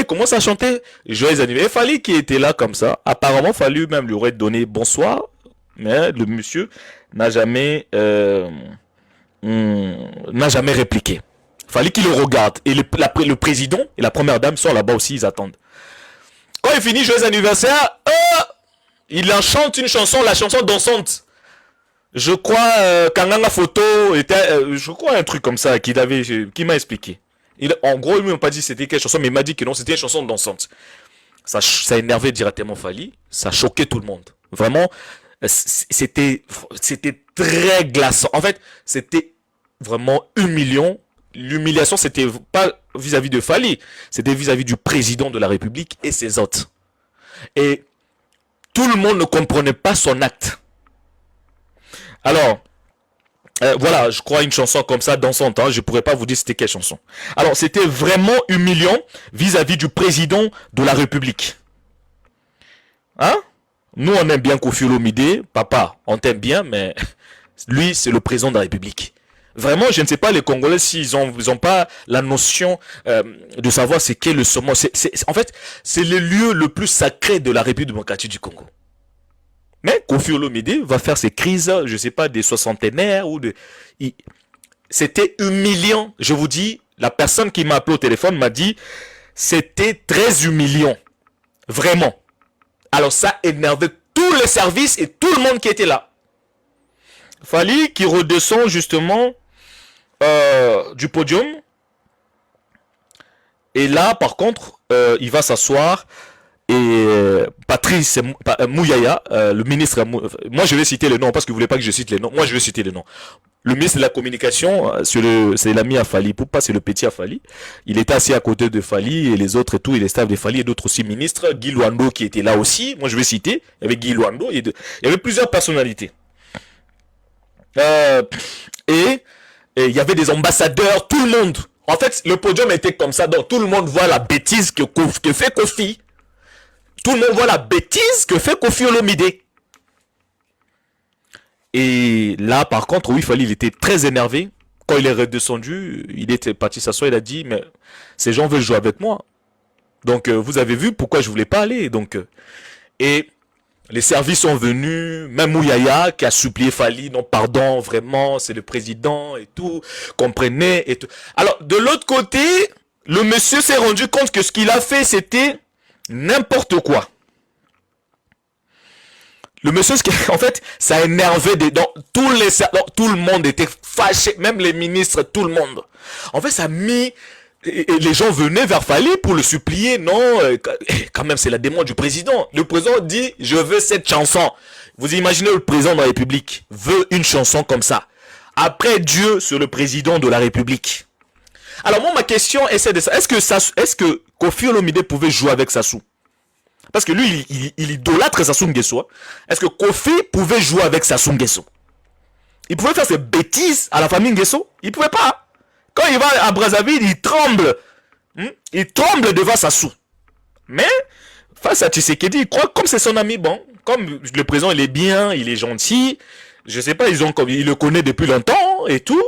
commence à chanter joyeux anniversaire. Fali qui était là comme ça. Apparemment, Fali même lui aurait donné bonsoir, mais le monsieur n'a jamais répliqué. Fallait qu'il le regarde. Et le président et la première dame sont là-bas aussi, ils attendent. Quand il finit joyeux anniversaire, il en chante une chanson, la chanson dansante. Je crois Kanganga Photo était, je crois un truc comme ça qui m'a expliqué. En gros, il m'a pas dit c'était quelle chanson, mais il m'a dit que non, c'était une chanson dansante. Ça énervait directement Fali, ça choquait tout le monde. Vraiment, c'était très glaçant. En fait, c'était vraiment humiliant. L'humiliation, c'était pas vis-à-vis de Fali, c'était vis-à-vis du président de la République et ses hôtes. Et tout le monde ne comprenait pas son acte. Alors, voilà, je crois une chanson comme ça dans son temps, je pourrais pas vous dire c'était quelle chanson. Alors, c'était vraiment humiliant vis-à-vis du président de la République. Hein? Nous, on aime bien Koffi Olomide, papa, on t'aime bien, mais lui, c'est le président de la République. Vraiment, je ne sais pas les Congolais s'ils ont pas la notion de savoir c'est qu'est le sommet. En fait, c'est le lieu le plus sacré de la République démocratique du Congo. Mais Koffi Olomide va faire ses crises, je sais pas, des soixantenaires ou de... C'était humiliant. Je vous dis, la personne qui m'a appelé au téléphone m'a dit, c'était très humiliant. Vraiment. Alors ça énervait tous les services et tout le monde qui était là. Fallait qu'il redescend justement du podium. Et là, par contre, il va s'asseoir. Et Patrice Mouyaya, le ministre, moi je vais citer les noms parce que vous voulez pas que je cite les noms. Moi je vais citer les noms. Le ministre de la communication, c'est l'ami à Fali Poupa, c'est le petit à Fali. Il était assis à côté de Fali et les autres et tout, et les staffs de Fali et d'autres aussi ministres. Guy Luando qui était là aussi. Moi je vais citer. Il y avait Guy Luando. Il y avait plusieurs personnalités. Et il y avait des ambassadeurs, tout le monde. En fait, le podium était comme ça, donc tout le monde voit la bêtise que fait Koffi. Tout le monde voit la bêtise que fait Koffi Olomide. Et là, par contre, oui, il était très énervé. Quand il est redescendu, il était parti s'asseoir, il a dit, mais ces gens veulent jouer avec moi. Donc, vous avez vu pourquoi je voulais pas aller. Donc, et les services sont venus, même Mouyaya qui a supplié Fali, non pardon, vraiment, c'est le président et tout, comprenez et tout. Alors, de l'autre côté, le monsieur s'est rendu compte que ce qu'il a fait, c'était n'importe quoi. Le monsieur, en fait, ça énervait tout le monde était fâché, même les ministres, tout le monde. En fait, ça a mis, et les gens venaient vers Fali pour le supplier, non, quand même, c'est la demande du président. Le président dit, je veux cette chanson. Vous imaginez le président de la République veut une chanson comme ça. Après Dieu, c'est le président de la République. Alors moi, ma question est de ça. Est-ce que Koffi Olomide pouvait jouer avec Sassou? Parce que lui, il idolâtre Sassou Nguesso. Est-ce que Koffi pouvait jouer avec Sassou Nguesso? Il pouvait faire ses bêtises à la famille Nguesso? Il pouvait pas. Quand il va à Brazzaville, il tremble. Il tremble devant Sassou. Mais, face à Tshisekedi, il croit comme c'est son ami, bon, comme le président, il est bien, il est gentil, je sais pas, il le connaît depuis longtemps et tout.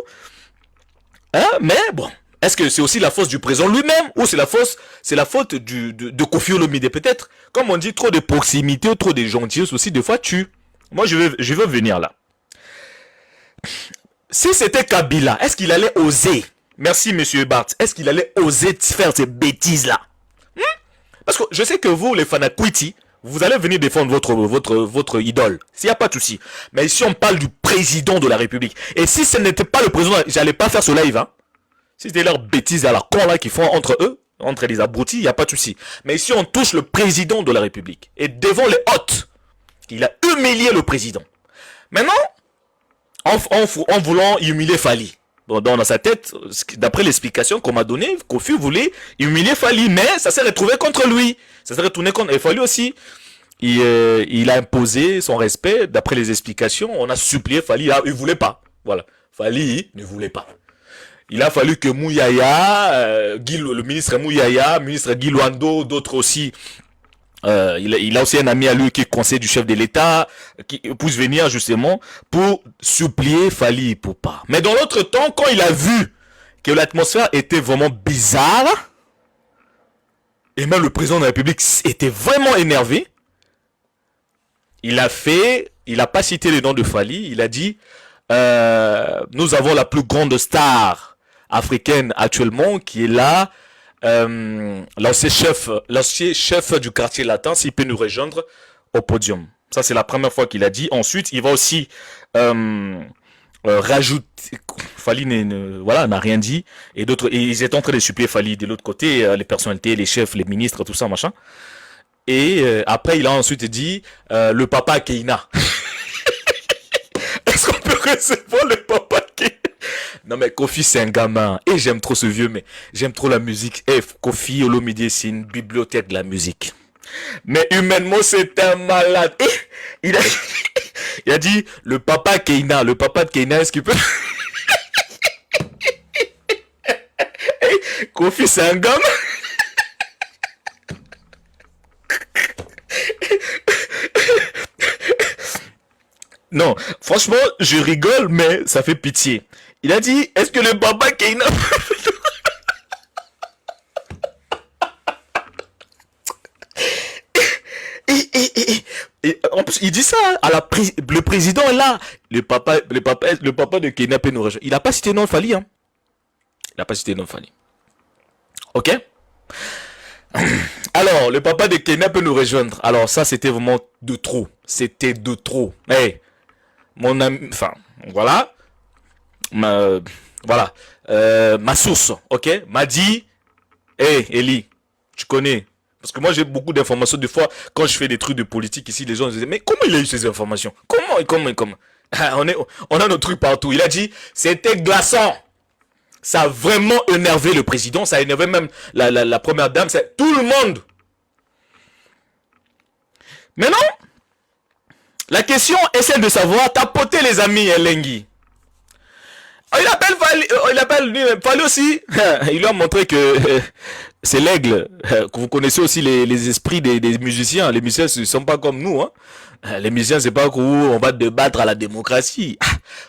Hein, mais bon. Est-ce que c'est aussi la faute du président lui-même ou c'est la faute de Koffi Olomide peut-être? Comme on dit, trop de proximité ou trop de gentillesse aussi, des fois tue. Moi, je veux venir là. Si c'était Kabila, est-ce qu'il allait oser? Merci, monsieur Bart. Est-ce qu'il allait oser faire ces bêtises-là? Parce que je sais que vous, les Fanakwiti, vous allez venir défendre votre idole. S'il n'y a pas de souci. Mais ici, on parle du président de la République. Et si ce n'était pas le président, j'allais pas faire ce live, hein. Si c'était leur bêtise à la con là qu'ils font entre eux, entre les abrutis, il n'y a pas de souci. Mais ici, on touche le président de la République. Et devant les hôtes, il a humilié le président. Maintenant, en voulant humilier Fali, dans sa tête, d'après l'explication qu'on m'a donnée, Koffi voulait humilier Fali, mais ça s'est retrouvé contre lui. Ça s'est retourné contre Fali aussi. Il a imposé son respect, d'après les explications, on a supplié Fali, il voulait pas. Voilà. Fali ne voulait pas. Il a fallu que Mouyaya, le ministre Mouyaya, ministre Guy Luando, d'autres aussi, il a aussi un ami à lui qui est conseiller du chef de l'État, qui puisse venir justement pour supplier Fali Poupa. Mais dans l'autre temps, quand il a vu que l'atmosphère était vraiment bizarre, Et même le président de la République était vraiment énervé. Il n'a pas cité le nom de Fally. Il a dit, nous avons la plus grande star africaine actuellement qui est là. L'ancien chef du quartier latin, s'il peut nous rejoindre au podium. Ça, c'est la première fois qu'il a dit. Ensuite, il va aussi rajouter. Fally n'a rien dit. Et ils étaient en train de supplier Fally de l'autre côté, les personnalités, les chefs, les ministres, tout ça, machin. Et après, il a ensuite dit le papa Keïna. Est-ce qu'on peut recevoir le papa Keïna? Non mais Kofi c'est un gamin et j'aime trop ce vieux, mais j'aime trop la musique. Kofi Olomide c'est une bibliothèque de la musique. Mais humainement c'est un malade. Il a dit le papa Keïna, le papa de Keïna, est-ce qu'il peut... Kofi c'est un gamin. Non, franchement, je rigole, mais ça fait pitié. Il a dit, est-ce que le papa Keïna... et en plus, il dit ça le président est là. Le papa de Keïna peut nous rejoindre. Il n'a pas cité non Fally, hein. Il n'a pas cité non Fally. Ok? Alors, le papa de Keïna peut nous rejoindre. Alors, ça, c'était vraiment de trop. C'était de trop. Hey, mon ami, enfin, voilà. Voilà. Ma source, ok, m'a dit, hey, Eli, tu connais. Parce que moi, j'ai beaucoup d'informations. Des fois, quand je fais des trucs de politique ici, les gens se disent, mais comment il a eu ces informations? Comment? On a nos trucs partout. Il a dit, c'était glaçant. Ça a vraiment énervé le président. Ça a énervé même la première dame. C'est tout le monde. Maintenant, la question est celle de savoir tapoter les amis Elengi. Il appelle Fally aussi. Il lui a montré que c'est l'aigle. Que vous connaissez aussi les esprits des musiciens. Les musiciens ne sont pas comme nous. Hein. Les musiciens, c'est pas où on va débattre à la démocratie.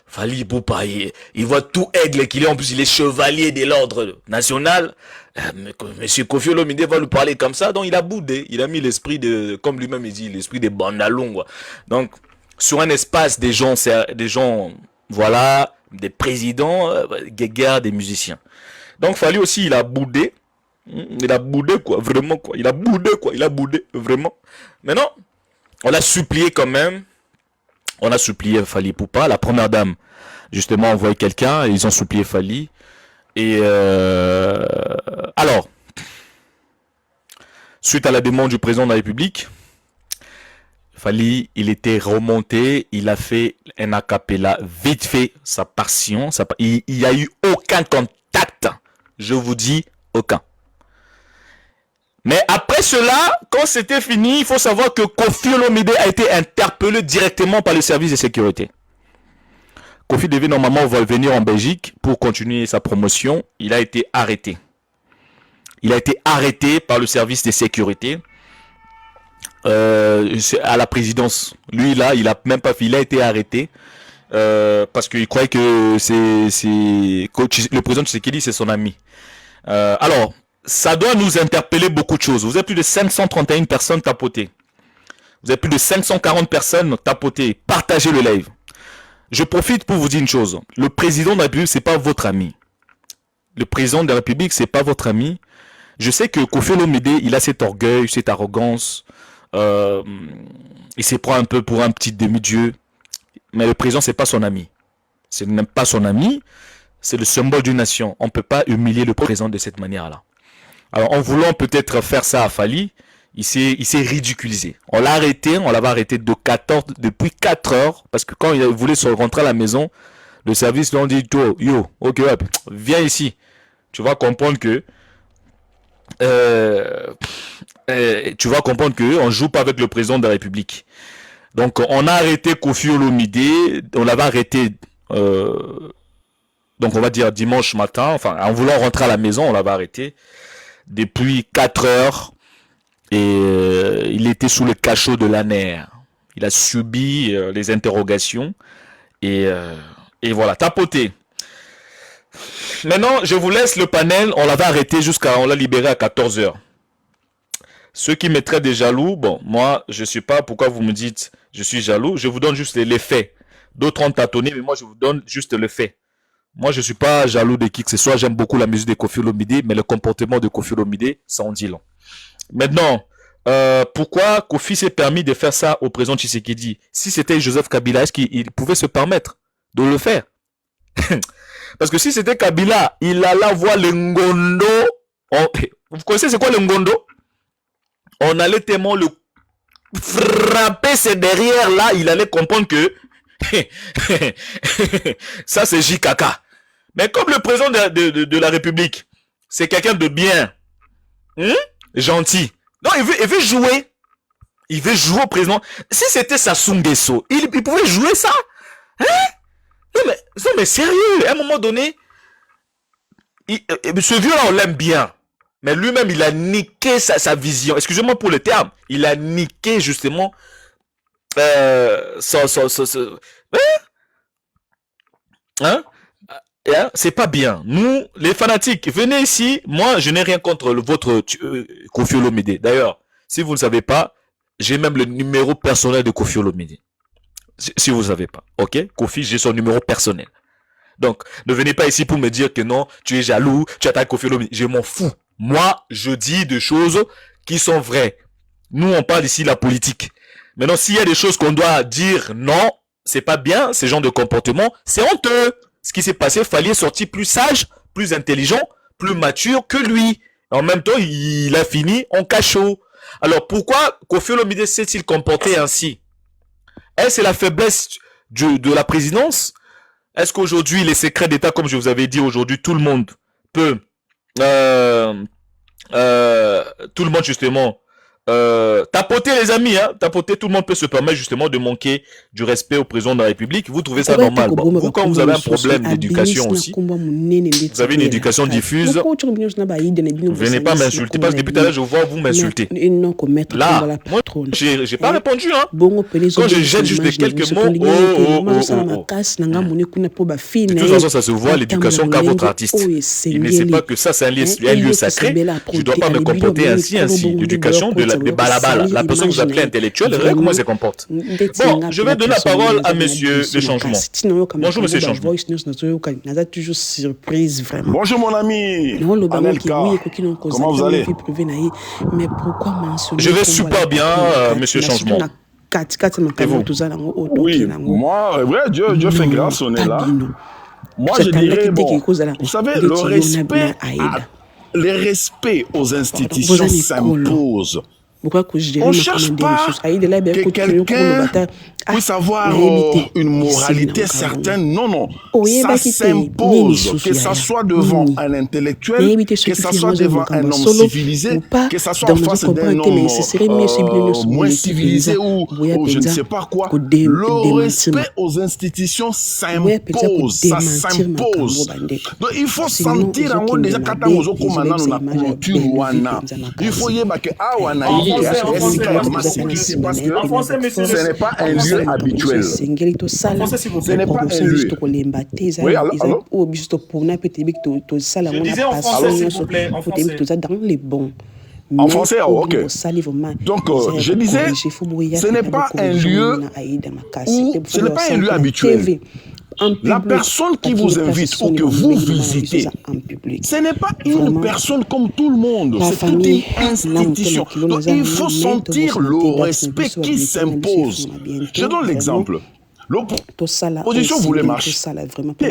Fally Ipupa, il voit tout aigle qu'il est. En plus, il est chevalier de l'ordre national. Monsieur Kofi Olomide va lui parler comme ça. Donc, il a boudé. Il a mis l'esprit de, comme lui-même il dit, l'esprit des bandalons. Donc, sur un espace des gens, voilà, des présidents, guéguerres, des musiciens. Donc, Fally aussi, il a boudé. Il a boudé, quoi, vraiment, quoi. Il a boudé, vraiment. Maintenant, on l'a supplié quand même. On a supplié Fally Ipupa. La première dame, justement, a envoyé quelqu'un. Ils ont supplié Fally. Et alors, suite à la demande du président de la République, Fally, il était remonté, il a fait un a cappella vite fait, sa passion, il n'y a eu aucun contact, je vous dis aucun. Mais après cela, quand c'était fini, il faut savoir que Kofi Olomide a été interpellé directement par le service de sécurité. Kofi devait normalement venir en Belgique pour continuer sa promotion. Il a été arrêté. Il a été arrêté par le service de sécurité à la présidence. Lui là, il a même pas fait. Il a été arrêté parce qu'il croyait que le président Tshisekedi c'est son ami. Alors, ça doit nous interpeller beaucoup de choses. Vous avez plus de 531 personnes tapotées. Vous avez plus de 540 personnes tapotées. Partagez le live. Je profite pour vous dire une chose. Le président de la République, c'est pas votre ami. Le président de la République, c'est pas votre ami. Je sais que Kofi Olomide, il a cet orgueil, cette arrogance. Il se prend un peu pour un petit demi-dieu. Mais le président, c'est pas son ami. Ce n'est pas son ami. C'est le symbole d'une nation. On ne peut pas humilier le président de cette manière-là. Alors, en voulant peut-être faire ça à Fally, il s'est ridiculisé. On l'a arrêté, on l'avait arrêté depuis 4 heures, parce que quand il voulait se rentrer à la maison, le service lui a dit, yo, ok, viens ici. Tu vas comprendre que, on joue pas avec le président de la République. Donc, on a arrêté Kofi Olomide, on l'avait arrêté, donc on va dire dimanche matin, enfin, en voulant rentrer à la maison, on l'avait arrêté depuis 4 heures. Et il était sous le cachot de l'ANR. Il a subi les interrogations. Et voilà, tapoté. Maintenant, je vous laisse le panel. On l'avait arrêté on l'a libéré à 14 heures. Ceux qui me traitent de jaloux, bon, moi, je suis pas, pourquoi vous me dites je suis jaloux, je vous donne juste les faits. D'autres ont tâtonné, mais moi, je vous donne juste le fait. Moi, je suis pas jaloux de qui que ce soit, j'aime beaucoup la musique de Koffi Olomide, mais le comportement de Koffi Olomide, ça en dit long. Maintenant, pourquoi Koffi s'est permis de faire ça au président Tshisekedi? Si c'était Joseph Kabila, est-ce qu'il pouvait se permettre de le faire? Parce que si c'était Kabila, il allait voir le Ngondo. Vous connaissez c'est quoi le Ngondo? On allait tellement le frapper ses derrière là, il allait comprendre que ça c'est JKK. Mais comme le président de la République, c'est quelqu'un de bien, gentil. Non, il veut jouer. Il veut jouer au président. Si c'était Sassou Nguesso, il pouvait jouer ça. Non mais sérieux, à un moment donné, ce vieux-là, on l'aime bien. Mais lui-même, il a niqué sa vision. Excusez-moi pour le terme. Il a niqué, justement, c'est pas bien. Nous, les fanatiques, venez ici. Moi, je n'ai rien contre votre Koffi Olomide. D'ailleurs, si vous ne savez pas, j'ai même le numéro personnel de Koffi Olomide. Si vous ne savez pas. Ok? Koffi, j'ai son numéro personnel. Donc, ne venez pas ici pour me dire que non, tu es jaloux, tu attaques Koffi Olomide. Je m'en fous. Moi, je dis des choses qui sont vraies. Nous, on parle ici de la politique. Maintenant, s'il y a des choses qu'on doit dire non, c'est pas bien, ce genre de comportement, c'est honteux. Ce qui s'est passé, il fallait sortir plus sage, plus intelligent, plus mature que lui. En même temps, il a fini en cachot. Alors, pourquoi Koffi Olomide s'est-il comporté ainsi? Est-ce que c'est la faiblesse de la présidence? Est-ce qu'aujourd'hui, les secrets d'État, comme je vous avais dit aujourd'hui, tout le monde peut... tout le monde, justement... tapoter les amis, hein, tapoter, tout le monde peut se permettre justement de manquer du respect au président de la République. Vous trouvez ça normal? Bon, vous, quand vous avez un problème d'éducation aussi, vous avez une éducation diffuse, vous venez pas m'insulter parce que depuis tout à l'heure je vois vous m'insulter. Là, moi j'ai pas répondu, hein. Quand je jette juste quelques mots, de toute façon ça se voit l'éducation qu'a votre artiste. Il ne sait pas que ça c'est un lieu sacré. Je dois pas me comporter ainsi. L'éducation de Balabala, la personne que vous appelez intellectuelle, regardez comment elle se comporte. Bon, je vais donner la parole à monsieur le changement. Bonjour monsieur le changement. Bonjour mon ami Anelka, comment vous allez? Je vais super bien monsieur le changement. Et vous? Oui, moi, ouais, Dieu fait grâce, on est là. Moi je dirais, bon, vous savez, le respect aux institutions s'impose. On ne cherche pas que quelqu'un puisse avoir une moralité certaine. Non, non. Ça s'impose, que ça soit devant un intellectuel, que ça soit devant un homme civilisé, que ça soit en face d'un homme moins civilisé ou je ne sais pas quoi. Le respect aux institutions s'impose, ça s'impose. Donc il faut sentir en haut déjà quand on a commandant la culture wana. Il faut y avoir que awana ce n'est pas un lieu habituel. Ce n'est pas un lieu. Oui, alors? Je disais en français, s'il vous plaît, en français. En français, ok. Donc, je disais, ce n'est pas un lieu où, ce n'est pas un lieu habituel. La personne qui vous invite ou que vous visitez, ce n'est pas une personne comme tout le monde, c'est toute une institution. Donc il faut sentir le respect qui s'impose. Je donne l'exemple. L'opposition voulait marcher.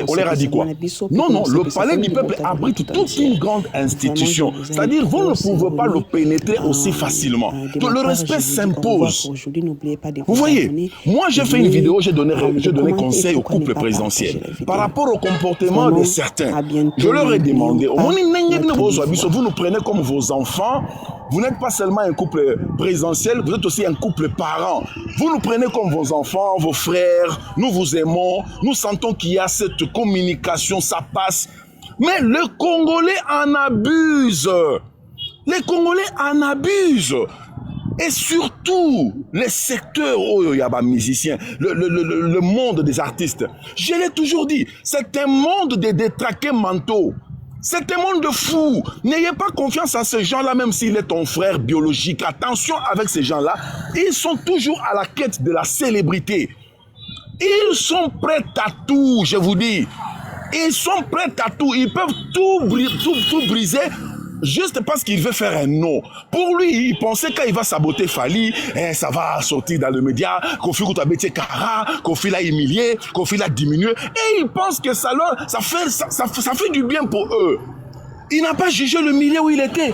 On leur a dit quoi? Non, non, le palais du peuple abrite toute une grande institution. C'est-à-dire, vous ne pouvez pas le pénétrer aussi facilement. Donc, le respect s'impose. Vous voyez, moi j'ai fait une vidéo, j'ai donné conseil au couple présidentiel par rapport au comportement de certains. Je leur ai demandé, vous nous prenez comme vos enfants. Vous n'êtes pas seulement un couple présidentiel, vous êtes aussi un couple parent. Vous nous prenez comme vos enfants, vos frères, nous vous aimons, nous sentons qu'il y a cette communication, ça passe. Mais les Congolais en abusent. Les Congolais en abusent. Et surtout, les secteurs où il y a des musiciens, le monde des artistes. Je l'ai toujours dit, c'est un monde de détraqués mentaux. C'est un monde de fous. N'ayez pas confiance à ces gens-là, même s'il est ton frère biologique. Attention avec ces gens-là. Ils sont toujours à la quête de la célébrité. Ils sont prêts à tout, je vous dis. Ils sont prêts à tout. Ils peuvent tout briser juste parce qu'il veut faire un nom. Pour lui, il pensait quand il va saboter Fally, ça va sortir dans le média, Kofi Kouta Bétié Kara, Kofi l'a humilié, Kofi l'a diminué. Et il pense que ça fait du bien pour eux. Il n'a pas jugé le milieu où il était.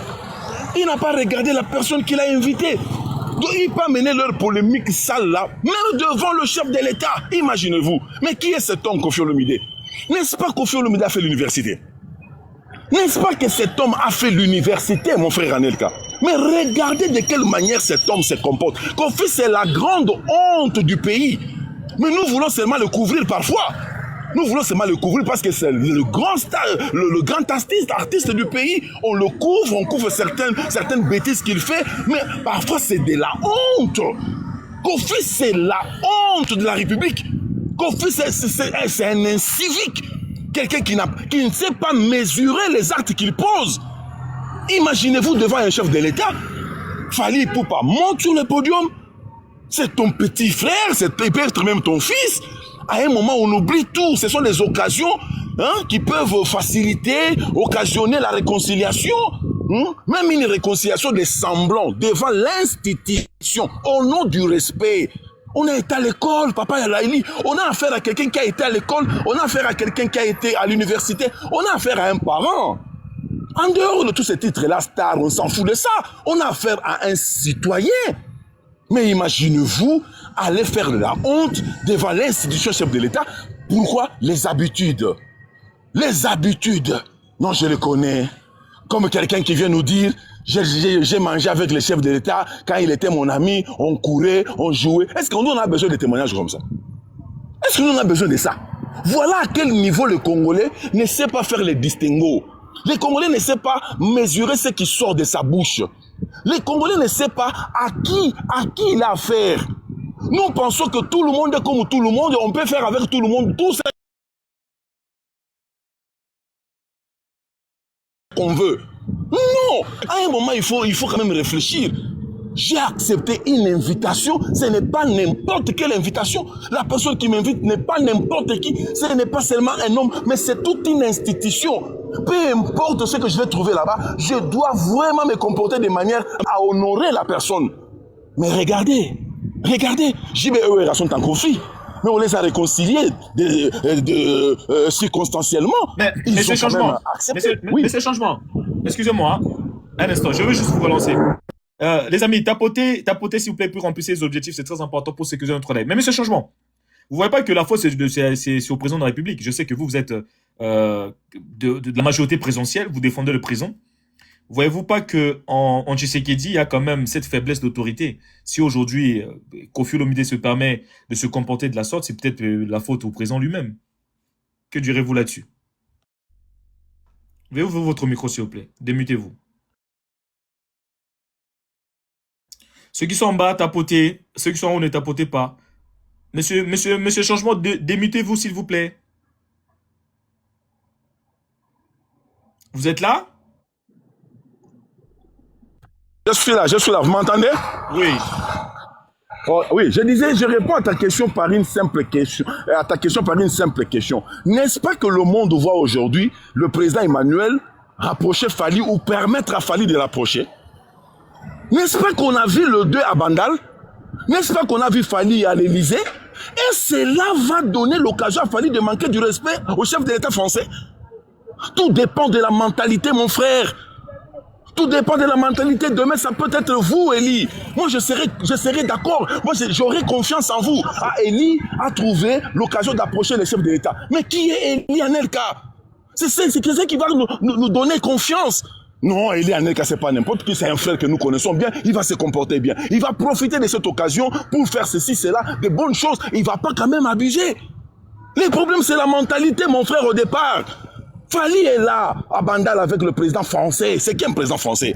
Il n'a pas regardé la personne qu'il a invitée. Donc il peut mener leur polémique sale là, même devant le chef de l'État. Imaginez-vous. Mais qui est cet homme, Kofi Olomide? N'est-ce pas Kofi Olomide a fait l'université? N'est-ce pas que cet homme a fait l'université, mon frère Anelka? Mais regardez de quelle manière cet homme se comporte. Kofi, c'est la grande honte du pays. Mais nous voulons seulement le couvrir parfois. Nous voulons seulement le couvrir parce que c'est le grand star, le grand artiste du pays. On le couvre, on couvre certaines bêtises qu'il fait. Mais parfois, c'est de la honte. Kofi, c'est la honte de la République. Kofi, c'est un incivique. Quelqu'un qui ne sait pas mesurer les actes qu'il pose. Imaginez-vous devant un chef de l'État. Fally Ipupa monte sur le podium. C'est ton petit frère, c'est peut-être même ton fils. À un moment, on oublie tout. Ce sont les occasions qui peuvent faciliter, occasionner la réconciliation. Même une réconciliation des semblants devant l'institution, au nom du respect. On a été à l'école, papa Yalaïli. On a affaire à quelqu'un qui a été à l'école. On a affaire à quelqu'un qui a été à l'université. On a affaire à un parent. En dehors de tous ces titres-là, star, on s'en fout de ça. On a affaire à un citoyen. Mais imaginez-vous aller faire de la honte devant l'institution chef de l'État. Pourquoi? Les habitudes. Les habitudes. Non, je le connais. Comme quelqu'un qui vient nous dire, j'ai mangé avec le chef de l'État, quand il était mon ami, on courait, on jouait. Est-ce qu'on a besoin de témoignages comme ça? Est-ce qu'on a besoin de ça? Voilà à quel niveau le Congolais ne sait pas faire les distinguos. Le Congolais ne sait pas mesurer ce qui sort de sa bouche. Le Congolais ne sait pas à qui il a affaire. Nous pensons que tout le monde est comme tout le monde et on peut faire avec tout le monde tout ça qu'on veut. Non! À un moment, il faut quand même réfléchir. J'ai accepté une invitation, ce n'est pas n'importe quelle invitation. La personne qui m'invite n'est pas n'importe qui, ce n'est pas seulement un homme, mais c'est toute une institution. Peu importe ce que je vais trouver là-bas, je dois vraiment me comporter de manière à honorer la personne. Mais regardez, JBE et Rasson Tankofi, mais on les a réconciliés circonstanciellement. Mais ce changement, excusez-moi, un instant, je veux juste vous relancer. Les amis, tapotez s'il vous plaît pour remplir ces objectifs, c'est très important pour sécuriser notre travail. Mais monsieur Changement, vous voyez pas que la faute c'est au président de la République. Je sais que vous êtes de la majorité présidentielle, vous défendez le président. Voyez-vous pas que en Tshisekedi, il y a quand même cette faiblesse d'autorité. Si aujourd'hui Kofi Olomide se permet de se comporter de la sorte, c'est peut-être la faute au président lui-même. Que direz-vous là-dessus? Veuillez ouvrir votre micro s'il vous plaît. Démutez-vous. Ceux qui sont en bas, tapotez. Ceux qui sont en haut, ne tapotez pas. Monsieur Changement, démutez-vous, s'il vous plaît. Vous êtes là? Je suis là. Vous m'entendez? Oui. Oh, oui, je réponds à ta question par une simple question. N'est-ce pas que le monde voit aujourd'hui le président Emmanuel rapprocher Fally ou permettre à Fally de l'approcher? N'est-ce pas qu'on a vu le 2 à Bandal? N'est-ce pas qu'on a vu Fally à l'Élysée? Et cela va donner l'occasion à Fally de manquer du respect au chef de l'État français? Tout dépend de la mentalité, mon frère. Tout dépend de la mentalité. Demain, ça peut être vous, Eli. Moi, je serai d'accord. Moi, j'aurai confiance en vous. Ah, Eli a trouvé l'occasion d'approcher le chef de l'État. Mais qui est Eli Anelka? C'est ce qui va nous donner confiance. Non, Eli Anelka, c'est pas n'importe qui. C'est un frère que nous connaissons bien. Il va se comporter bien. Il va profiter de cette occasion pour faire ceci, cela, de bonnes choses. Il va pas quand même abuser. Le problème, c'est la mentalité, mon frère, au départ. Fally est là, à Bandal, avec le président français. C'est qui un président français?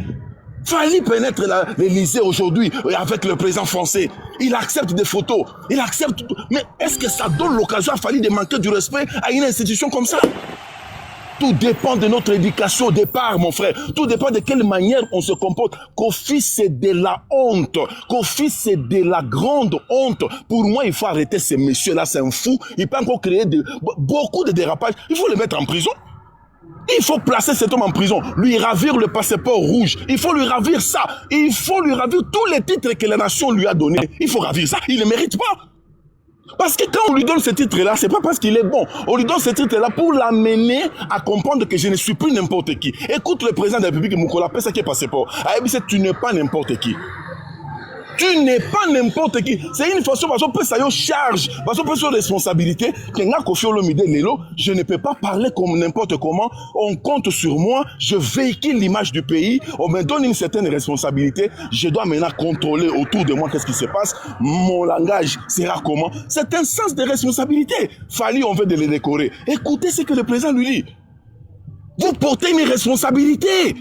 Fally pénètre l'Élysée aujourd'hui avec le président français. Il accepte des photos. Il accepte tout. Mais est-ce que ça donne l'occasion à Fally de manquer du respect à une institution comme ça? Tout dépend de notre éducation au départ, mon frère. Tout dépend de quelle manière on se comporte. Kofi, c'est de la honte. Kofi, c'est de la grande honte. Pour moi, il faut arrêter ces messieurs-là, c'est un fou. Il peut encore créer beaucoup de dérapages. Il faut le mettre en prison. Il faut placer cet homme en prison, lui ravir le passeport rouge. Il faut lui ravir ça. Il faut lui ravir tous les titres que la nation lui a donnés. Il faut ravir ça. Il ne mérite pas. Parce que quand on lui donne ce titre-là, c'est pas parce qu'il est bon. On lui donne ce titre-là pour l'amener à comprendre que je ne suis plus n'importe qui. Écoute le président de la République, Moukola, c'est qui est passeport. Tu n'es pas n'importe qui. Tu n'es pas n'importe qui. C'est une façon, parce qu'on peut s'aller charge, parce qu'on peut sur responsabilité, je ne peux pas parler comme n'importe comment. On compte sur moi, je véhicule l'image du pays, on me donne une certaine responsabilité, je dois maintenant contrôler autour de moi qu'est-ce qui se passe, mon langage sera comment. C'est un sens de responsabilité. Fali, on veut de les décorer. Écoutez ce que le président lui dit. Vous portez une responsabilité.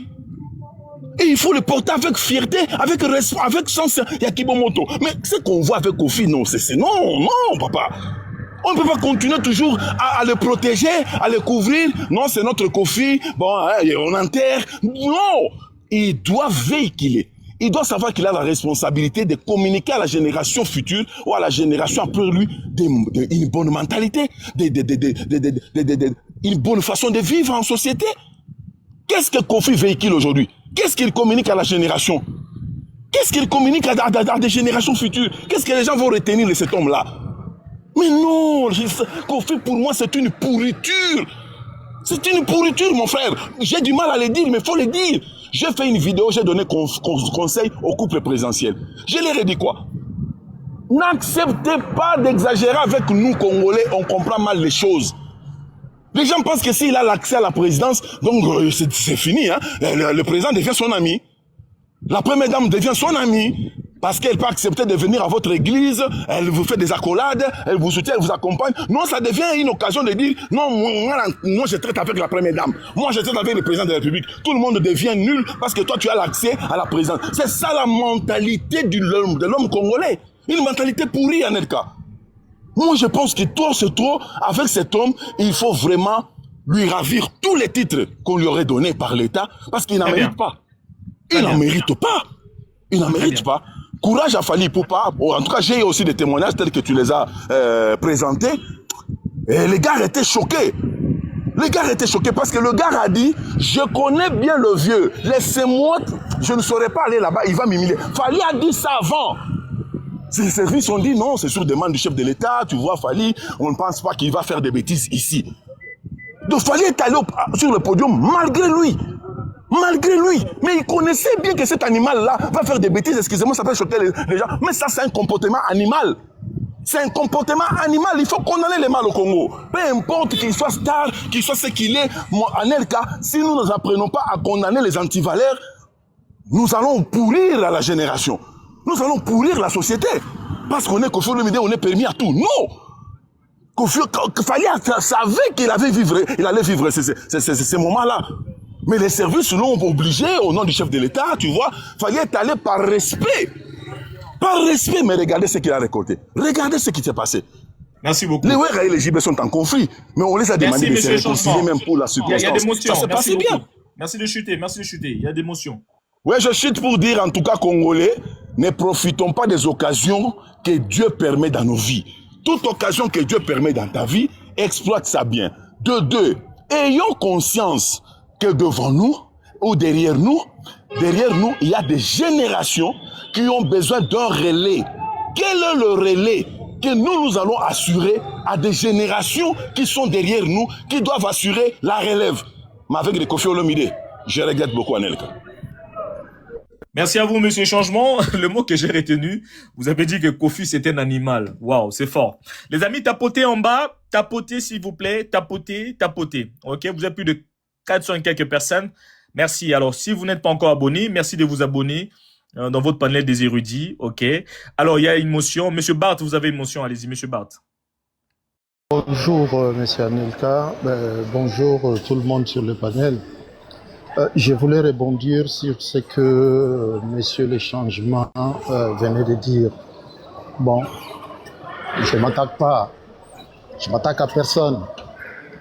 Et il faut le porter avec fierté, avec respect, avec sens. Yakibomoto. Mais ce qu'on voit avec Kofi, non, c'est non, papa. On ne peut pas continuer toujours à le protéger, à le couvrir. Non, c'est notre Kofi. Bon, on enterre. Non, il doit véhiculer. Il doit savoir qu'il a la responsabilité de communiquer à la génération future ou à la génération après lui une bonne mentalité, une bonne façon de vivre en société. Qu'est-ce que Kofi véhicule aujourd'hui? Qu'est-ce qu'il communique à la génération? Qu'est-ce qu'il communique à des générations futures? Qu'est-ce que les gens vont retenir de cet homme-là? Mais non, Kofi pour moi c'est une pourriture. C'est une pourriture, mon frère. J'ai du mal à le dire, mais il faut le dire. J'ai fait une vidéo, j'ai donné conseil au couple présidentiel. Je leur ai dit quoi? N'acceptez pas d'exagérer avec nous, Congolais, on comprend mal les choses. Les gens pensent que s'il a l'accès à la présidence, donc c'est fini. Hein? Le président devient son ami. La première dame devient son amie. Parce qu'elle peut accepter de venir à votre église, elle vous fait des accolades, elle vous soutient, elle vous accompagne. Non, ça devient une occasion de dire, non, moi je traite avec la première dame. Moi je traite avec le président de la République. Tout le monde devient nul parce que toi tu as l'accès à la présidence. C'est ça la mentalité de l'homme congolais. Une mentalité pourrie, Anelka. Moi, je pense que toi, c'est trop. Avec cet homme, il faut vraiment lui ravir tous les titres qu'on lui aurait donnés par l'État parce qu'il n'en mérite pas. Il n'en mérite pas. Il n'en mérite pas. Courage à Fali Poupa. En tout cas, j'ai aussi des témoignages tels que tu les as présentés. Et les gars étaient choqués. Les gars étaient choqués parce que le gars a dit, je connais bien le vieux. Laissez-moi, je ne saurais pas aller là-bas, il va m'humilier. Fali a dit ça avant. Ces services ont dit non, c'est sur demande du chef de l'État, tu vois, Fali, on ne pense pas qu'il va faire des bêtises ici. Donc Fali est allé sur le podium malgré lui. Malgré lui. Mais il connaissait bien que cet animal-là va faire des bêtises, excusez-moi, ça peut choquer les gens, mais ça c'est un comportement animal. C'est un comportement animal, il faut condamner les mâles au Congo. Peu importe qu'il soit star, qu'il soit ce qu'il est, en LK, si nous ne apprenons pas à condamner les antivaleurs, nous allons pourrir à la génération. Nous allons pourrir la société. Parce qu'on est Kofi Olomide, on est permis à tout. Non! Fali savait qu'il allait vivre ces moments-là. Mais les services l'ont obligé, au nom du chef de l'État, tu vois, Fali est allé par respect. Par respect, mais regardez ce qu'il a récolté. Regardez ce qui s'est passé. Merci beaucoup. Les Ouéra et les JB sont en conflit, mais on les a demandé de se réconcilier même pour la circonstance. Il y a des motions. Ça s'est passé bien. Merci de chuter, il y a des motions. Oui, je chute pour dire, en tout cas, Congolais, ne profitons pas des occasions que Dieu permet dans nos vies. Toute occasion que Dieu permet dans ta vie, exploite ça bien. De deux, ayons conscience que devant nous, ou derrière nous, il y a des générations qui ont besoin d'un relais. Quel est le relais que nous allons assurer à des générations qui sont derrière nous, qui doivent assurer la relève? Mais avec les Kofi Olomide, je regrette beaucoup, Anelka. Merci à vous, monsieur Changement. Le mot que j'ai retenu, vous avez dit que Kofi, c'était un animal. Waouh, c'est fort. Les amis, tapotez en bas. Tapotez, s'il vous plaît. Tapotez. OK, vous êtes plus de 400 et quelques personnes. Merci. Alors, si vous n'êtes pas encore abonné, merci de vous abonner dans votre panel des érudits. OK. Alors, il y a une motion. Monsieur Barth, vous avez une motion. Allez-y, monsieur Barth. Bonjour, monsieur Anelka. Bonjour, tout le monde sur le panel. Je voulais rebondir sur ce que Monsieur Le Changement venait de dire. Bon, je m'attaque à personne.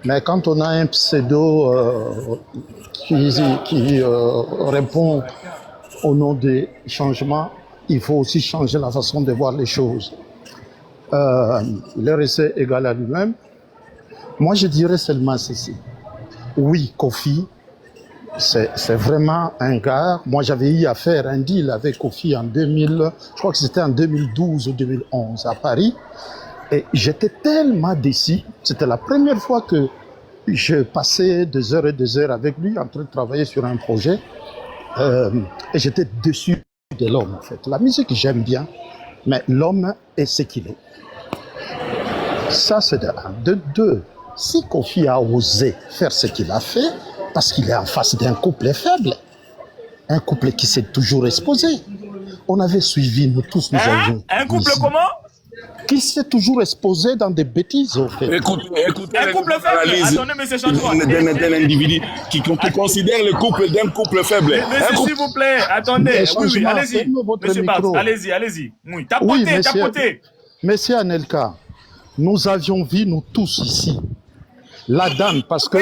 Mais quand on a un pseudo qui répond au nom des changements, il faut aussi changer la façon de voir les choses. Il est resté égal à lui-même. Moi, je dirais seulement ceci. Oui, Kofi, c'est vraiment un gars. Moi, j'avais eu à faire un deal avec Kofi en 2000, je crois que c'était en 2012 ou 2011 à Paris. Et j'étais tellement déçu. C'était la première fois que je passais des heures et des heures avec lui en train de travailler sur un projet. Et j'étais déçu de l'homme, en fait. La musique, j'aime bien, mais l'homme est ce qu'il est. Ça, c'est de un. De deux, si Kofi a osé faire ce qu'il a fait, parce qu'il est en face d'un couple faible, un couple qui s'est toujours exposé. On avait suivi, nous tous, nous avions... Un couple comment? Qui s'est toujours exposé dans des bêtises, au fait. Écoutez, un couple faible. Attendez, monsieur Chantois. D'un individu qui considère le couple d'un couple faible. Monsieur, s'il vous plaît, attendez. Oui, allez-y. Monsieur Barthes, allez-y. Oui, tapotez. Monsieur Anelka, nous avions vu, nous tous ici, la dame, parce que...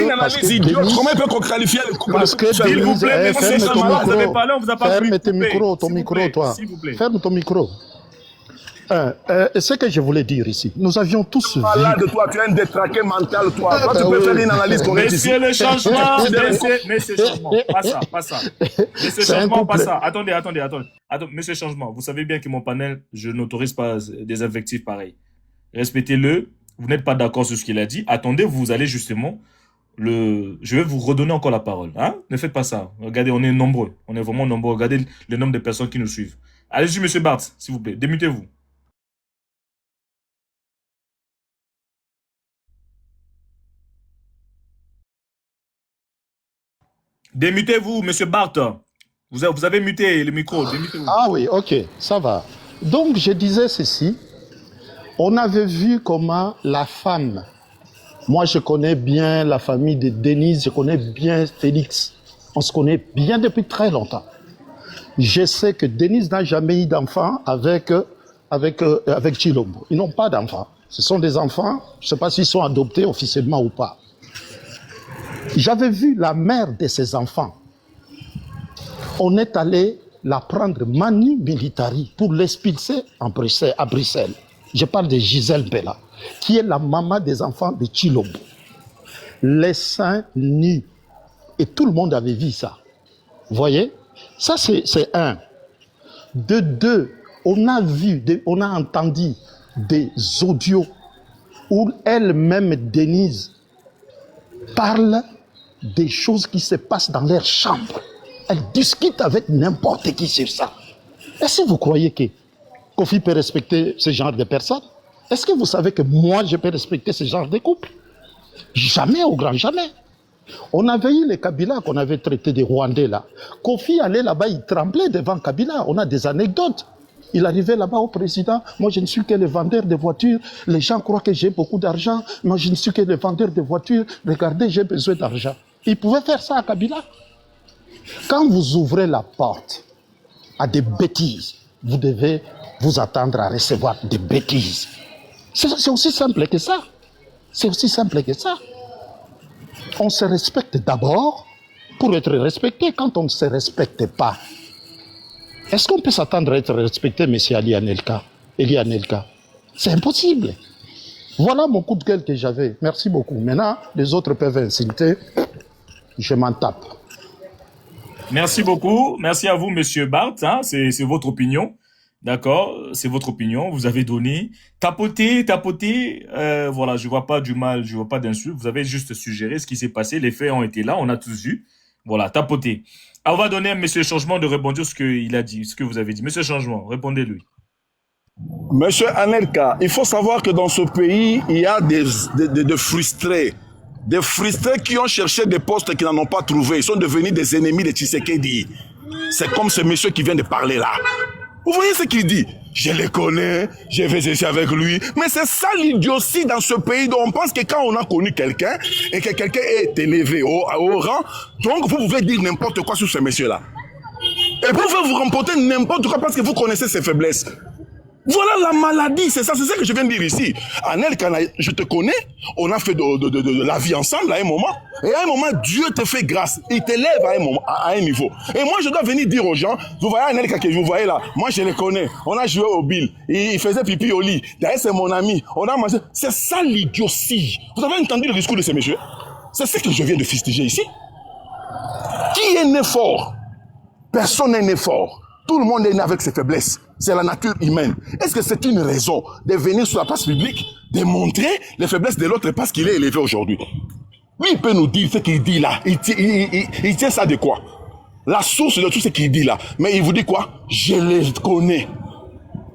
Comment peut-on qualifier le couple? Parce que s'il vous plaît, ferme ton micro. Vous avez parlé, on vous a pas ferme ton micro, toi. Ferme ton micro. Ce que je voulais dire ici, nous avions tous vu... Là de toi, tu es un détraqué mental, toi. Toi, tu peux faire une analyse correcte ici. Monsieur le changement, monsieur changement, pas ça. Monsieur changement, pas ça. Attendez. Monsieur changement, vous savez bien que mon panel, je n'autorise pas des invectives pareilles. Respectez-le. Vous n'êtes pas d'accord sur ce qu'il a dit. Attendez, vous allez justement... Je vais vous redonner encore la parole. Hein? Ne faites pas ça. Regardez, on est nombreux. On est vraiment nombreux. Regardez le nombre de personnes qui nous suivent. Allez-y, monsieur Barthes, s'il vous plaît. Démutez-vous. Démutez-vous, monsieur Barthes. Vous avez muté le micro. Démutez-vous. Ah oui, ok, ça va. Donc, je disais ceci. On avait vu comment la femme... Moi, je connais bien la famille de Denise, je connais bien Félix. On se connaît bien depuis très longtemps. Je sais que Denise n'a jamais eu d'enfant avec Chilombo. Ils n'ont pas d'enfants. Ce sont des enfants, je ne sais pas s'ils sont adoptés officiellement ou pas. J'avais vu la mère de ces enfants. On est allé la prendre manu militari pour l'expulser à Bruxelles. Je parle de Gisèle Bella, qui est la maman des enfants de Chilombo. Les seins nus. Et tout le monde avait vu ça. Vous voyez? Ça, c'est un. De deux, on a entendu des audios où elle-même, Denise, parle des choses qui se passent dans leur chambre. Elle discute avec n'importe qui sur ça. Est-ce que vous croyez que Kofi peut respecter ce genre de personnes? Est-ce que vous savez que moi, je peux respecter ce genre de couple? Jamais, au grand jamais. On avait eu les Kabila qu'on avait traité des Rwandais là. Kofi allait là-bas, il tremblait devant Kabila. On a des anecdotes. Il arrivait là-bas au président. Moi, je ne suis que le vendeur de voitures. Les gens croient que j'ai beaucoup d'argent. Moi, je ne suis que le vendeur de voitures. Regardez, j'ai besoin d'argent. Il pouvait faire ça à Kabila. Quand vous ouvrez la porte à des bêtises, vous devez vous attendre à recevoir des bêtises. C'est aussi simple que ça. C'est aussi simple que ça. On se respecte d'abord pour être respecté. Quand on ne se respecte pas, est-ce qu'on peut s'attendre à être respecté, M. Eli Anelka? C'est impossible. Voilà mon coup de gueule que j'avais. Merci beaucoup. Maintenant, les autres peuvent insulter. Je m'en tape. Merci beaucoup. Merci à vous, monsieur Barthes. Hein? C'est votre opinion. D'accord? C'est votre opinion. Vous avez donné. Tapotez. Voilà, je vois pas du mal, je vois pas d'insulte. Vous avez juste suggéré ce qui s'est passé. Les faits ont été là. On a tous vu. Voilà, tapotez. On va donner à monsieur Changement de rebondir sur ce qu'il a dit, ce que vous avez dit. Monsieur Changement, répondez-lui. Monsieur Anelka, il faut savoir que dans ce pays, il y a des frustrés. Des frustrés qui ont cherché des postes qu'ils n'en ont pas trouvé. Ils sont devenus des ennemis de Tshisekedi. C'est comme ce monsieur qui vient de parler là. Vous voyez ce qu'il dit? Je le connais, j'ai fait ceci avec lui. Mais c'est ça l'idiotie dans ce pays. Donc on pense que quand on a connu quelqu'un et que quelqu'un est élevé au rang, donc vous pouvez dire n'importe quoi sur ce monsieur-là. Et vous pouvez vous remporter n'importe quoi parce que vous connaissez ses faiblesses. Voilà la maladie, c'est ça que je viens de dire ici. Anelka, je te connais, on a fait de la vie ensemble à un moment, et à un moment, Dieu te fait grâce, il t'élève à un niveau. Et moi, je dois venir dire aux gens, vous voyez Anelka que vous voyez là, moi je le connais, on a joué au bill, il faisait pipi au lit, d'ailleurs c'est mon ami, on a mangé, c'est ça l'idiotie. Vous avez entendu le discours de ces messieurs? C'est ce que je viens de fustiger ici. Qui est né fort? Personne n'est né fort. Tout le monde est né avec ses faiblesses. C'est la nature humaine. Est-ce que c'est une raison de venir sur la place publique, de montrer les faiblesses de l'autre parce qu'il est élevé aujourd'hui? Lui, il peut nous dire ce qu'il dit là. Il tient ça de quoi? La source de tout ce qu'il dit là. Mais il vous dit quoi? Je les connais.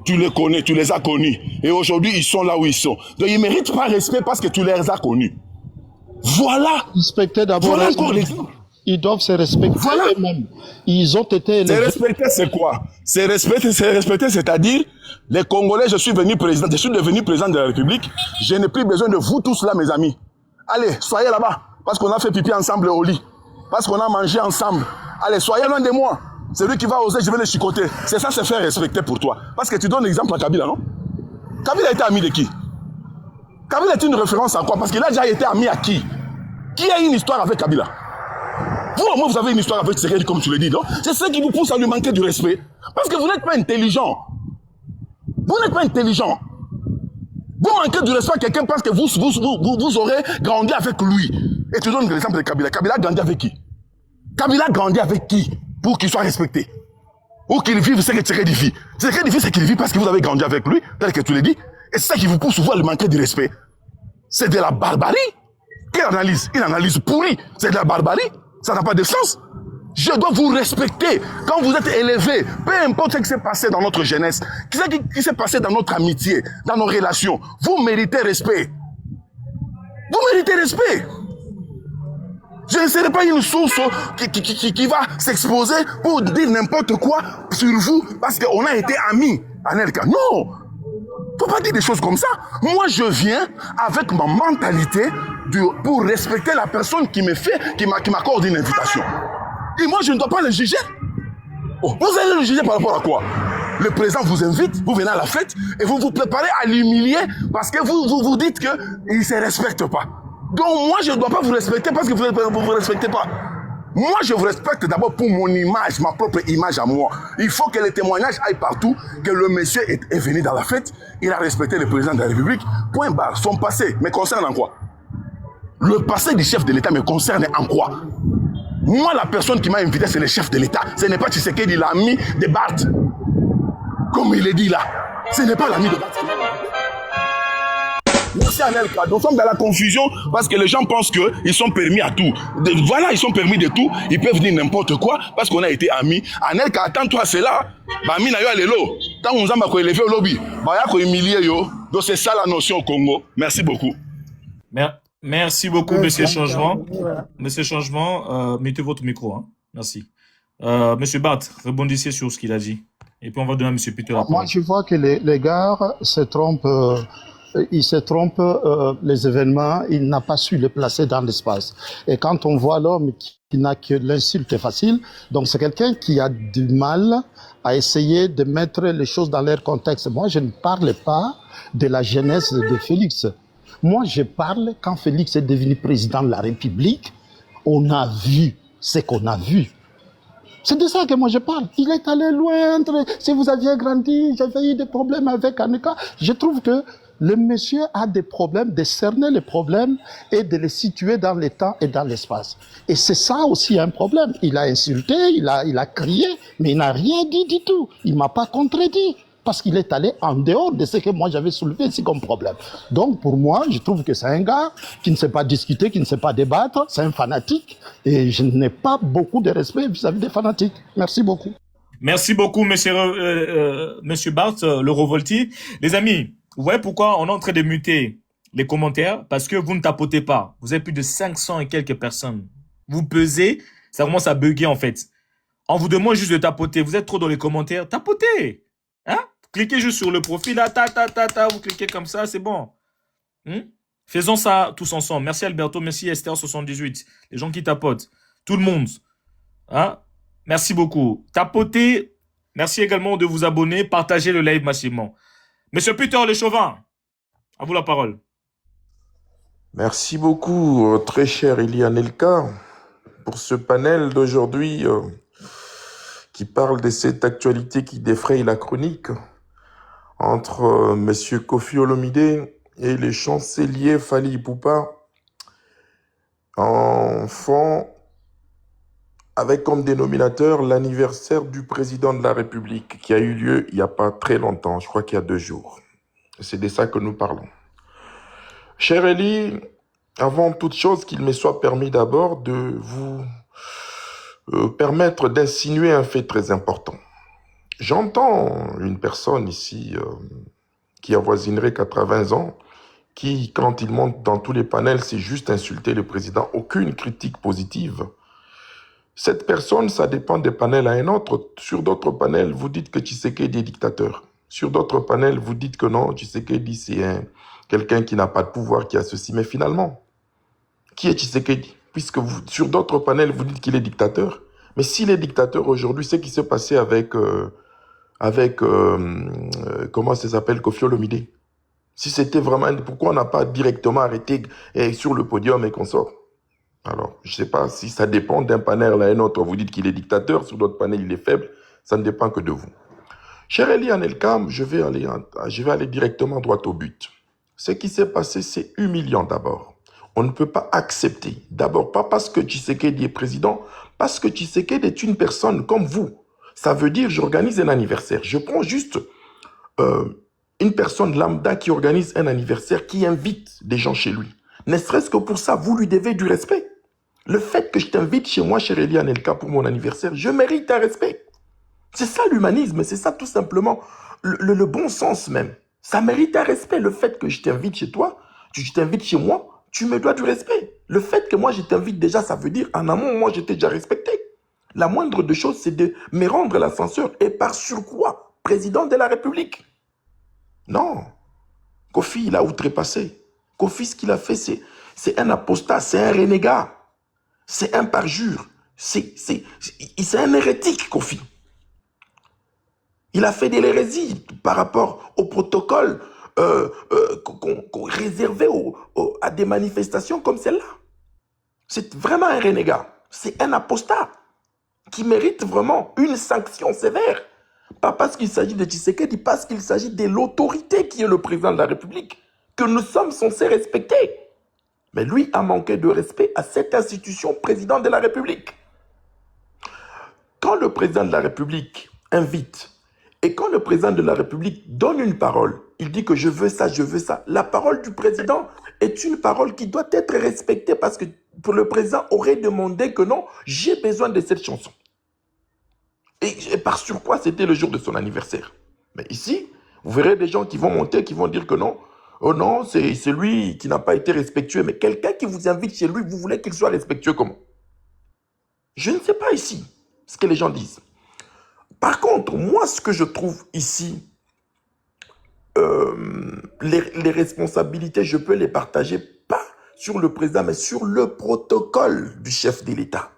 Tu les connais, tu les as connus. Et aujourd'hui, ils sont là où ils sont. Donc, ils ne méritent pas respect parce que tu les as connus. Voilà. Respecter d'abord. Voilà encore l'exemple. Ils doivent se respecter eux-mêmes. Ils ont été élevés. Se respecter, c'est quoi? Se respecter, c'est-à-dire, les Congolais, je suis devenu président de la République, je n'ai plus besoin de vous tous là, mes amis. Allez, soyez là-bas, parce qu'on a fait pipi ensemble au lit, parce qu'on a mangé ensemble. Allez, soyez loin de moi. Celui qui va oser, je vais le chicoter. C'est ça, c'est faire respecter pour toi. Parce que tu donnes l'exemple à Kabila, non? Kabila a été ami de qui? Kabila est une référence à quoi? Parce qu'il a déjà été ami à qui? Qui a une histoire avec Kabila? Vous, au moins, vous avez une histoire avec Tshisekedi, comme tu le dis, non? C'est ce qui vous pousse à lui manquer du respect. Parce que vous n'êtes pas intelligent. Vous n'êtes pas intelligent. Vous manquez du respect à quelqu'un parce que vous aurez grandi avec lui. Et tu donnes l'exemple de Kabila. Kabila a grandi avec qui? Kabila a grandi avec qui? Pour qu'il soit respecté. Ou qu'il vive ce que Tshisekedi vit. Tshisekedi vit ce qu'il vit parce que vous avez grandi avec lui, tel que tu l'as dit. Et c'est ça qui vous pousse souvent à lui manquer du respect. C'est de la barbarie. Quelle analyse? Une analyse pourrie. C'est de la barbarie. Ça n'a pas de sens. Je dois vous respecter. Quand vous êtes élevé, peu importe ce qui s'est passé dans notre jeunesse, ce qui s'est passé dans notre amitié, dans nos relations, vous méritez respect. Vous méritez respect. Je ne serai pas une source qui va s'exposer pour dire n'importe quoi sur vous parce qu'on a été amis. Anelka, non. Faut pas dire des choses comme ça. Moi, je viens avec ma mentalité pour respecter la personne qui m'accorde une invitation. Et moi, je ne dois pas le juger. Oh, vous allez le juger par rapport à quoi? Le président vous invite, vous venez à la fête et vous vous préparez à l'humilier parce que vous dites qu'il ne se respecte pas. Donc moi, je ne dois pas vous respecter parce que vous ne vous respectez pas. Moi, je vous respecte d'abord pour mon image, ma propre image à moi. Il faut que les témoignages aillent partout, que le monsieur est venu dans la fête, il a respecté le président de la République. Point barre. Son passé me concerne en quoi? Le passé du chef de l'État me concerne en quoi? Moi, la personne qui m'a invité, c'est le chef de l'État. Ce n'est pas Tshisekedi, l'ami de Barth. Comme il est dit là. Ce n'est pas l'ami de Barth. Merci Anelka. Nous sommes dans la confusion parce que les gens pensent qu'ils sont permis à tout. Voilà, ils sont permis de tout. Ils peuvent dire n'importe quoi parce qu'on a été amis. Anelka, attends-toi à cela. Bami na yo alelo. Tant on s'en va élever au lobby. Bah ya ko humilier yo. Donc c'est ça la notion au Congo. Merci beaucoup. Merci beaucoup, Monsieur Changement. Monsieur Changement, mettez votre micro. Hein. Merci. Monsieur Barth, rebondissez sur ce qu'il a dit. Et puis on va donner à Monsieur Peter la parole. Moi, je vois que les gars se trompent. Il se trompe, les événements, il n'a pas su les placer dans l'espace. Et quand on voit l'homme qui n'a que l'insulte facile, donc c'est quelqu'un qui a du mal à essayer de mettre les choses dans leur contexte. Moi, je ne parle pas de la jeunesse de Félix. Moi, je parle quand Félix est devenu président de la République, on a vu ce qu'on a vu. C'est de ça que moi je parle. Il est allé loin. Si vous aviez grandi, j'avais eu des problèmes avec Anelka. Je trouve que le monsieur a des problèmes, de cerner les problèmes et de les situer dans le temps et dans l'espace. Et c'est ça aussi un problème. Il a insulté, il a crié, mais il n'a rien dit du tout. Il m'a pas contredit. Parce qu'il est allé en dehors de ce que moi j'avais soulevé ici comme problème. Donc pour moi, je trouve que c'est un gars qui ne sait pas discuter, qui ne sait pas débattre, c'est un fanatique. Et je n'ai pas beaucoup de respect vis-à-vis des fanatiques. Merci beaucoup. Merci beaucoup, monsieur Barth, le revolti. Les amis, vous voyez pourquoi on est en train de muter les commentaires? Parce que vous ne tapotez pas. Vous avez plus de 500 et quelques personnes. Vous pesez, ça commence à bugger en fait. On vous demande juste de tapoter. Vous êtes trop dans les commentaires. Tapotez. Hein? Cliquez juste sur le profil. Là, vous cliquez comme ça, c'est bon. Faisons ça tous ensemble. Merci Alberto, merci Esther78. Les gens qui tapotent. Tout le monde. Hein? Merci beaucoup. Tapotez. Merci également de vous abonner. Partagez le live massivement. Monsieur Peter Le Chauvin, à vous la parole. Merci beaucoup, très cher Eli Anelka, pour ce panel d'aujourd'hui qui parle de cette actualité qui défraye la chronique entre Monsieur Kofi Olomide et le chancelier Fally Ipupa, en fond avec comme dénominateur l'anniversaire du président de la République qui a eu lieu il n'y a pas très longtemps, je crois qu'il y a 2 jours. C'est de ça que nous parlons. Cher Eli, avant toute chose, qu'il me soit permis d'abord de vous permettre d'insinuer un fait très important. J'entends une personne ici qui avoisinerait 80 ans, qui, quand il monte dans tous les panels, c'est juste insulter le président, aucune critique positive. Cette personne, ça dépend des panels à un autre. Sur d'autres panels, vous dites que Tshisekedi est dictateur. Sur d'autres panels, vous dites que non, Tshisekedi, c'est quelqu'un qui n'a pas de pouvoir, qui a ceci. Mais finalement, qui est Tshisekedi? Puisque sur d'autres panels, vous dites qu'il est dictateur. Mais s'il est dictateur aujourd'hui, c'est ce qui s'est passé avec comment ça s'appelle, Kofi Olomide. Si c'était vraiment... Pourquoi on n'a pas directement arrêté sur le podium et qu'on sort? Alors, je ne sais pas si ça dépend d'un panel à un autre. Vous dites qu'il est dictateur, sur d'autres panels, il est faible. Ça ne dépend que de vous. Cher Eli Anelka, je vais aller directement droit au but. Ce qui s'est passé, c'est humiliant d'abord. On ne peut pas accepter. D'abord, pas parce que Tshisekedi est président, parce que Tshisekedi est une personne comme vous. Ça veut dire, j'organise un anniversaire. Je prends juste une personne lambda qui organise un anniversaire, qui invite des gens chez lui. Ne serait-ce que pour ça, vous lui devez du respect. Le fait que je t'invite chez moi, cher Eli Anelka, pour mon anniversaire, je mérite un respect. C'est ça l'humanisme, c'est ça tout simplement le bon sens même. Ça mérite un respect. Le fait que je t'invite chez toi, je t'invite chez moi, tu me dois du respect. Le fait que moi je t'invite déjà, ça veut dire en amont, moi je t'ai déjà respecté. La moindre des choses, c'est de me rendre l'ascenseur et par surcroît, président de la République. Non. Kofi, il a outrepassé. Kofi, ce qu'il a fait, c'est un apostat, c'est un renégat. C'est un parjure. C'est un hérétique, Kofi. Il a fait de l'hérésie par rapport au protocole qu'on réservait à des manifestations comme celle-là. C'est vraiment un renégat. C'est un apostat qui mérite vraiment une sanction sévère. Pas parce qu'il s'agit de Tshisekedi, parce qu'il s'agit de l'autorité qui est le président de la République, que nous sommes censés respecter. Mais lui a manqué de respect à cette institution, président de la République. Quand le président de la République invite, et quand le président de la République donne une parole, il dit que je veux ça, la parole du président est une parole qui doit être respectée parce que le président aurait demandé que non, j'ai besoin de cette chanson. Et par surcroît, c'était le jour de son anniversaire. Mais ici, vous verrez des gens qui vont monter, qui vont dire que non, oh non, c'est lui qui n'a pas été respectueux. Mais quelqu'un qui vous invite chez lui, vous voulez qu'il soit respectueux comment? Je ne sais pas ici ce que les gens disent. Par contre, moi, ce que je trouve ici, les responsabilités, je peux les partager pas sur le président, mais sur le protocole du chef de l'État.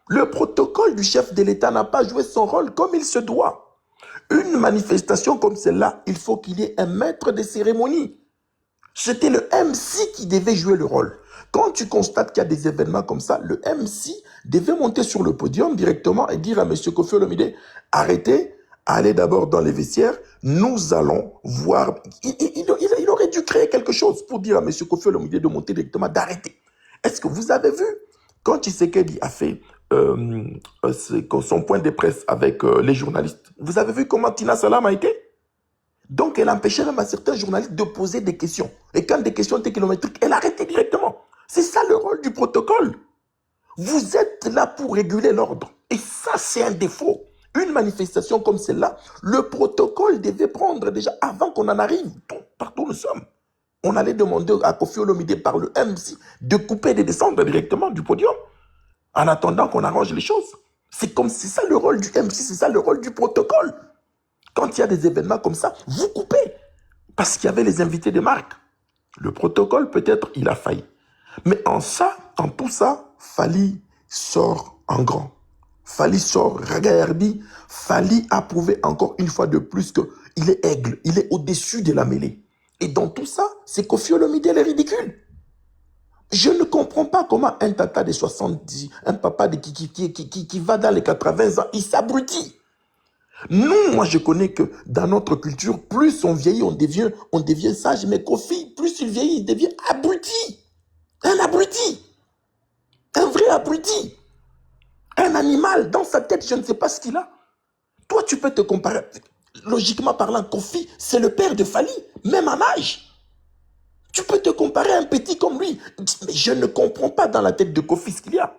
Le protocole du chef de l'État n'a pas joué son rôle comme il se doit. Une manifestation comme celle-là, il faut qu'il y ait un maître de cérémonie. C'était le MC qui devait jouer le rôle. Quand tu constates qu'il y a des événements comme ça, le MC devait monter sur le podium directement et dire à M. Kofi Olomide, arrêtez, allez d'abord dans les vestiaires, nous allons voir. Il aurait dû créer quelque chose pour dire à M. Kofi Olomide de monter directement, d'arrêter. Est-ce que vous avez vu, quand Tshisekedi a fait son point de presse avec les journalistes, vous avez vu comment Tina Salam a été? Donc, elle empêchait même à certains journalistes de poser des questions. Et quand des questions étaient kilométriques, elle arrêtait directement. C'est ça le rôle du protocole. Vous êtes là pour réguler l'ordre. Et ça, c'est un défaut. Une manifestation comme celle-là, le protocole devait prendre déjà avant qu'on en arrive, partout où nous sommes. On allait demander à Kofi Olomide par le MC de couper et de descendre directement du podium en attendant qu'on arrange les choses. C'est ça le rôle du MC, c'est ça le rôle du protocole. Quand il y a des événements comme ça, vous coupez. Parce qu'il y avait les invités de marque. Le protocole, peut-être, il a failli. Mais en tout ça, Fally sort en grand. Fali sort, Raga Herbi, Fali a prouvé encore une fois de plus qu'il est aigle, il est au-dessus de la mêlée. Et dans tout ça, c'est Koffi Olomide, elle est ridicule. Je ne comprends pas comment un tata de 70, un papa qui va dans les 80 ans, il s'abrutit. Nous, moi je connais que dans notre culture, plus on vieillit, on devient sage, mais Koffi, plus il vieillit, il devient abruti. Un abruti. Un vrai abruti. Un animal, dans sa tête, je ne sais pas ce qu'il a. Toi, tu peux te comparer. Logiquement parlant, Koffi, c'est le père de Fali, même en âge. Tu peux te comparer à un petit comme lui. Mais je ne comprends pas dans la tête de Koffi ce qu'il y a.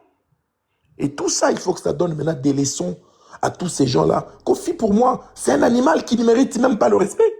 Et tout ça, il faut que ça donne maintenant des leçons à tous ces gens-là. Koffi, pour moi, c'est un animal qui ne mérite même pas le respect.